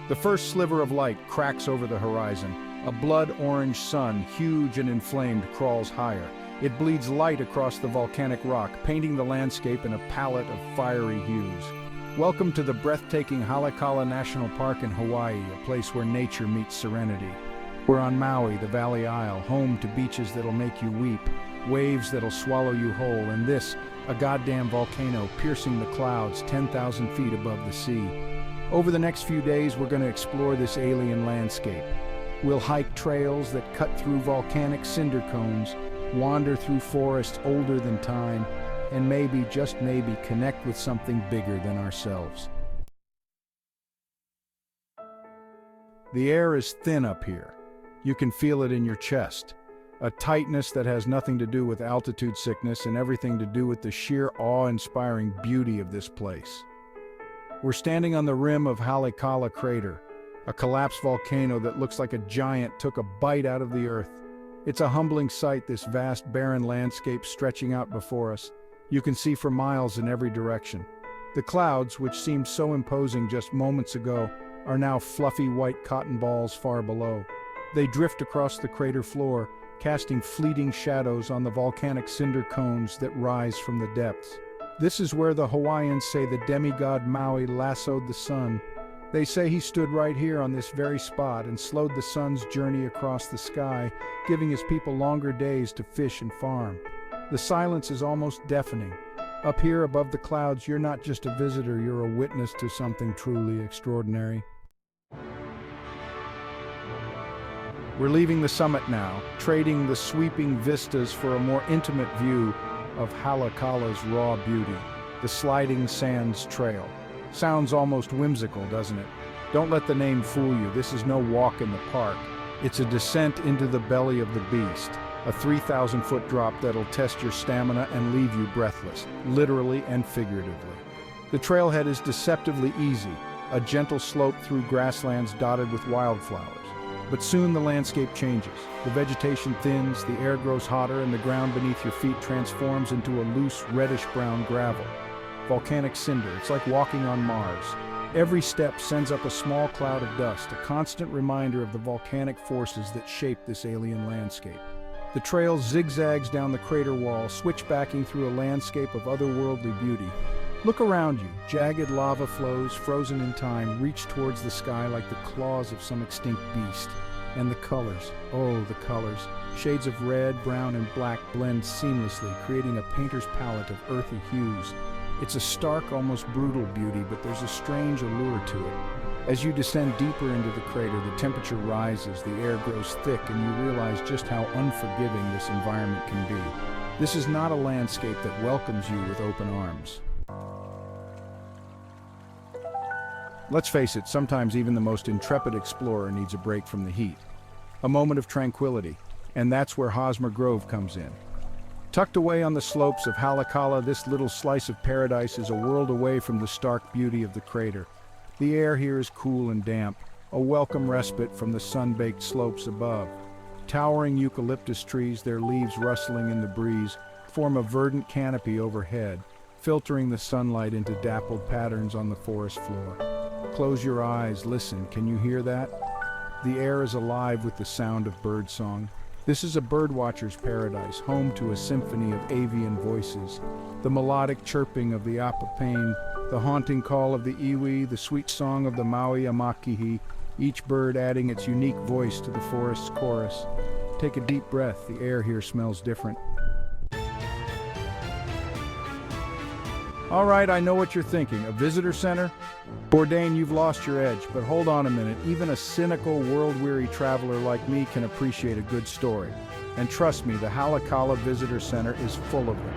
The first sliver of light cracks over the horizon. A blood-orange sun, huge and inflamed, crawls higher. It bleeds light across the volcanic rock, painting the landscape in a palette of fiery hues. Welcome to the breathtaking Haleakala National Park in Hawaii, a place where nature meets serenity. We're on Maui, the Valley Isle, home to beaches that'll make you weep, waves that'll swallow you whole, and this, a goddamn volcano piercing the clouds 10,000 feet above the sea. Over the next few days, we're going to explore this alien landscape. We'll hike trails that cut through volcanic cinder cones, wander through forests older than time, and maybe, just maybe, connect with something bigger than ourselves. The air is thin up here. You can feel it in your chest. A tightness that has nothing to do with altitude sickness and everything to do with the sheer awe-inspiring beauty of this place. We're standing on the rim of Haleakala Crater, a collapsed volcano that looks like a giant took a bite out of the earth. It's a humbling sight, this vast barren landscape stretching out before us. You can see for miles in every direction. The clouds, which seemed so imposing just moments ago, are now fluffy white cotton balls far below. They drift across the crater floor, casting fleeting shadows on the volcanic cinder cones that rise from the depths. This is where the Hawaiians say the demigod Maui lassoed the sun. They say he stood right here on this very spot and slowed the sun's journey across the sky, giving his people longer days to fish and farm. The silence is almost deafening. Up here above the clouds, you're not just a visitor, you're a witness to something truly extraordinary. We're leaving the summit now, trading the sweeping vistas for a more intimate view of Haleakala's raw beauty, the Sliding Sands Trail. Sounds almost whimsical, doesn't it? Don't let the name fool you. This is no walk in the park. It's a descent into the belly of the beast, a 3,000-foot drop that'll test your stamina and leave you breathless, literally and figuratively. The trailhead is deceptively easy, a gentle slope through grasslands dotted with wildflowers. But soon the landscape changes. The vegetation thins, the air grows hotter, and the ground beneath your feet transforms into a loose, reddish-brown gravel. Volcanic cinder, it's like walking on Mars. Every step sends up a small cloud of dust, a constant reminder of the volcanic forces that shape this alien landscape. The trail zigzags down the crater wall, switchbacking through a landscape of otherworldly beauty. Look around you. Jagged lava flows, frozen in time, reach towards the sky like the claws of some extinct beast. And the colors, oh, the colors. Shades of red, brown, and black blend seamlessly, creating a painter's palette of earthy hues. It's a stark, almost brutal beauty, but there's a strange allure to it. As you descend deeper into the crater, the temperature rises, the air grows thick, and you realize just how unforgiving this environment can be. This is not a landscape that welcomes you with open arms. Let's face it, sometimes even the most intrepid explorer needs a break from the heat. A moment of tranquility, and that's where Hosmer Grove comes in. Tucked away on the slopes of Haleakala, this little slice of paradise is a world away from the stark beauty of the crater. The air here is cool and damp, a welcome respite from the sun-baked slopes above. Towering eucalyptus trees, their leaves rustling in the breeze, form a verdant canopy overhead, filtering the sunlight into dappled patterns on the forest floor. Close your eyes, listen, can you hear that? The air is alive with the sound of birdsong. This is a birdwatcher's paradise, home to a symphony of avian voices. The melodic chirping of the apapane, the haunting call of the iwi, the sweet song of the Maui amakihi, each bird adding its unique voice to the forest's chorus. Take a deep breath, the air here smells different. All right, I know what you're thinking. A visitor center? Bourdain, you've lost your edge, but hold on a minute. Even a cynical, world-weary traveler like me can appreciate a good story. And trust me, the Haleakala Visitor Center is full of them.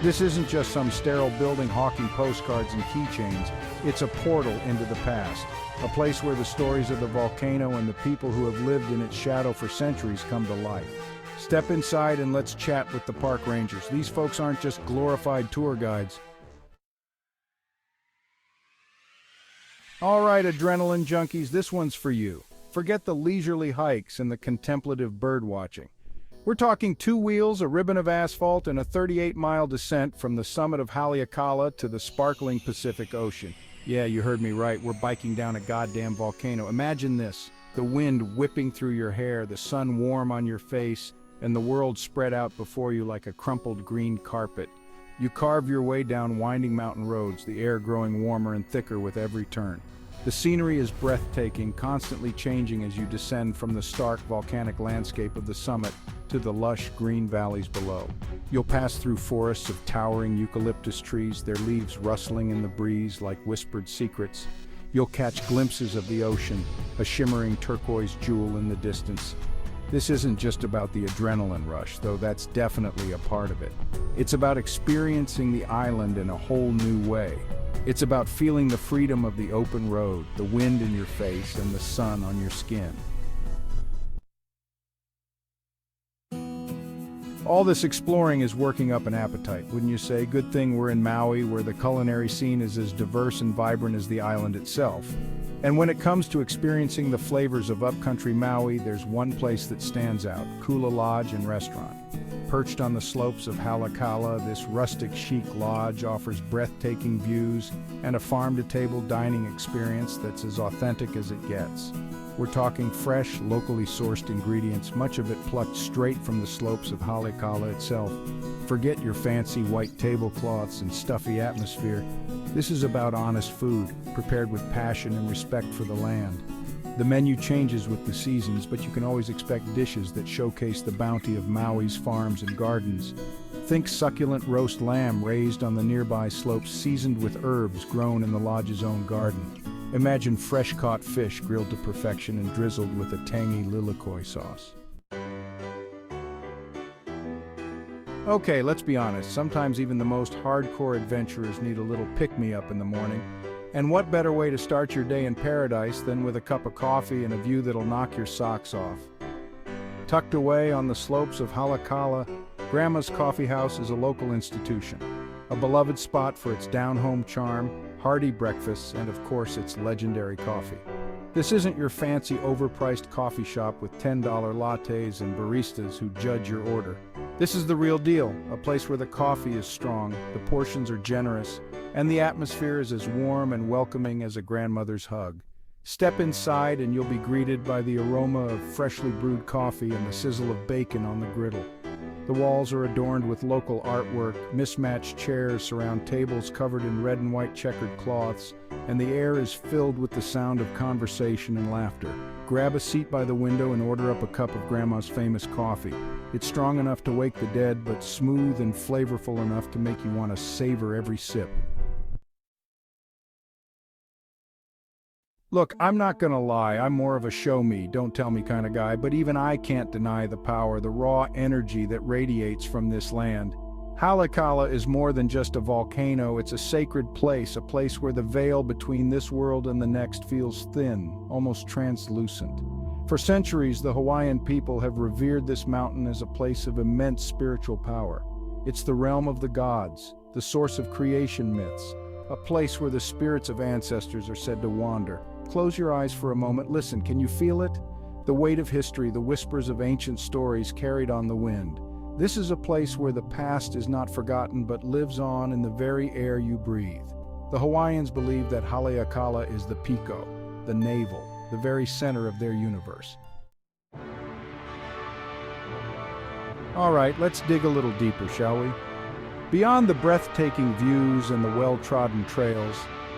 This isn't just some sterile building hawking postcards and keychains. It's a portal into the past, a place where the stories of the volcano and the people who have lived in its shadow for centuries come to life. Step inside and let's chat with the park rangers. These folks aren't just glorified tour guides. All right, adrenaline junkies, this one's for you. Forget the leisurely hikes and the contemplative bird watching. We're talking 2 wheels, a ribbon of asphalt, and a 38-mile descent from the summit of Haleakala to the sparkling Pacific Ocean. Yeah, you heard me right. We're biking down a goddamn volcano. Imagine this. The wind whipping through your hair, the sun warm on your face, and the world spread out before you like a crumpled green carpet. You carve your way down winding mountain roads, the air growing warmer and thicker with every turn. The scenery is breathtaking, constantly changing as you descend from the stark volcanic landscape of the summit to the lush green valleys below. You'll pass through forests of towering eucalyptus trees, their leaves rustling in the breeze like whispered secrets. You'll catch glimpses of the ocean, a shimmering turquoise jewel in the distance. This isn't just about the adrenaline rush, though that's definitely a part of it. It's about experiencing the island in a whole new way. It's about feeling the freedom of the open road, the wind in your face, and the sun on your skin. All this exploring is working up an appetite, wouldn't you say? Good thing we're in Maui, where the culinary scene is as diverse and vibrant as the island itself. And when it comes to experiencing the flavors of upcountry Maui, there's one place that stands out: Kula Lodge and Restaurant. Perched on the slopes of Haleakala, this rustic chic lodge offers breathtaking views and a farm-to-table dining experience that's as authentic as it gets. We're talking fresh, locally sourced ingredients, much of it plucked straight from the slopes of Haleakala itself. Forget your fancy white tablecloths and stuffy atmosphere. This is about honest food, prepared with passion and respect for the land. The menu changes with the seasons, but you can always expect dishes that showcase the bounty of Maui's farms and gardens. Think succulent roast lamb raised on the nearby slopes, seasoned with herbs grown in the lodge's own garden. Imagine fresh-caught fish grilled to perfection and drizzled with a tangy lilikoi sauce. Okay, let's be honest, sometimes even the most hardcore adventurers need a little pick-me-up in the morning. And what better way to start your day in paradise than with a cup of coffee and a view that'll knock your socks off? Tucked away on the slopes of Haleakala, Grandma's Coffee House is a local institution, a beloved spot for its down-home charm, hearty breakfasts, and of course its legendary coffee. This isn't your fancy overpriced coffee shop with $10 lattes and baristas who judge your order. This is the real deal, a place where the coffee is strong, the portions are generous, and the atmosphere is as warm and welcoming as a grandmother's hug. Step inside and you'll be greeted by the aroma of freshly brewed coffee and the sizzle of bacon on the griddle. The walls are adorned with local artwork, mismatched chairs surround tables covered in red and white checkered cloths, and the air is filled with the sound of conversation and laughter. Grab a seat by the window and order up a cup of Grandma's famous coffee. It's strong enough to wake the dead, but smooth and flavorful enough to make you want to savor every sip. Look, I'm not gonna lie, I'm more of a show me, don't tell me kind of guy, but even I can't deny the power, the raw energy that radiates from this land. Haleakala is more than just a volcano, it's a sacred place, a place where the veil between this world and the next feels thin, almost translucent. For centuries, the Hawaiian people have revered this mountain as a place of immense spiritual power. It's the realm of the gods, the source of creation myths, a place where the spirits of ancestors are said to wander. Close your eyes for a moment. Listen, can you feel it? The weight of history, the whispers of ancient stories carried on the wind. This is a place where the past is not forgotten but lives on in the very air you breathe. The Hawaiians believe that Haleakala is the piko, the navel, the very center of their universe. All right, let's dig a little deeper, shall we? Beyond the breathtaking views and the well-trodden trails,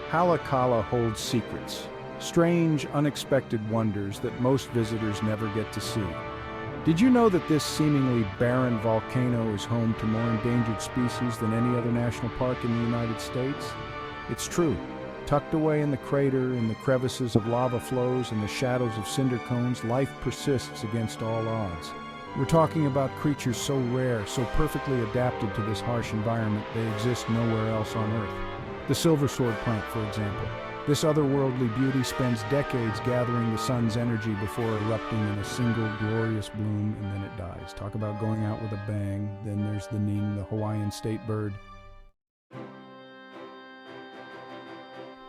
Haleakala holds secrets. Strange, unexpected wonders that most visitors never get to see. Did you know that this seemingly barren volcano is home to more endangered species than any other national park in the United States? It's true. Tucked away in the crater, in the crevices of lava flows, and the shadows of cinder cones, life persists against all odds. We're talking about creatures so rare, so perfectly adapted to this harsh environment, they exist nowhere else on Earth. The silver sword plant, for example. This otherworldly beauty spends decades gathering the sun's energy before erupting in a single glorious bloom, and then it dies. Talk about going out with a bang. Then there's the ning, the Hawaiian state bird.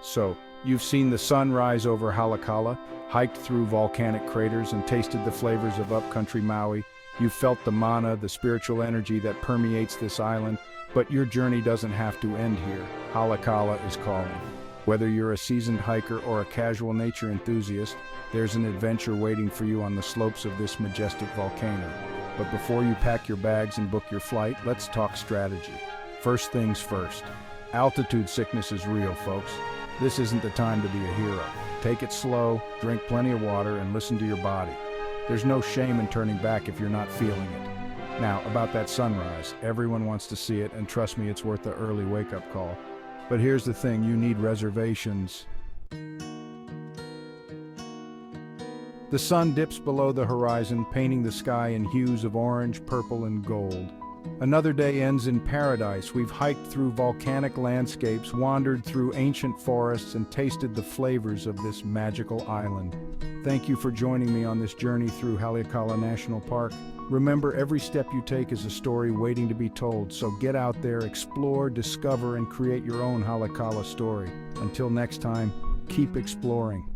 So, you've seen the sun rise over Haleakala, hiked through volcanic craters, and tasted the flavors of upcountry Maui. You've felt the mana, the spiritual energy that permeates this island, but your journey doesn't have to end here. Haleakala is calling. Whether you're a seasoned hiker or a casual nature enthusiast, there's an adventure waiting for you on the slopes of this majestic volcano. But before you pack your bags and book your flight, let's talk strategy. First things first. Altitude sickness is real, folks. This isn't the time to be a hero. Take it slow, drink plenty of water, and listen to your body. There's no shame in turning back if you're not feeling it. Now, about that sunrise, everyone wants to see it, and trust me, it's worth the early wake-up call. But here's the thing, you need reservations. The sun dips below the horizon, painting the sky in hues of orange, purple, and gold. Another day ends in paradise. We've hiked through volcanic landscapes, wandered through ancient forests, and tasted the flavors of this magical island. Thank you for joining me on this journey through Haleakalā National Park. Remember, every step you take is a story waiting to be told, so get out there, explore, discover, and create your own Haleakala story. Until next time, keep exploring.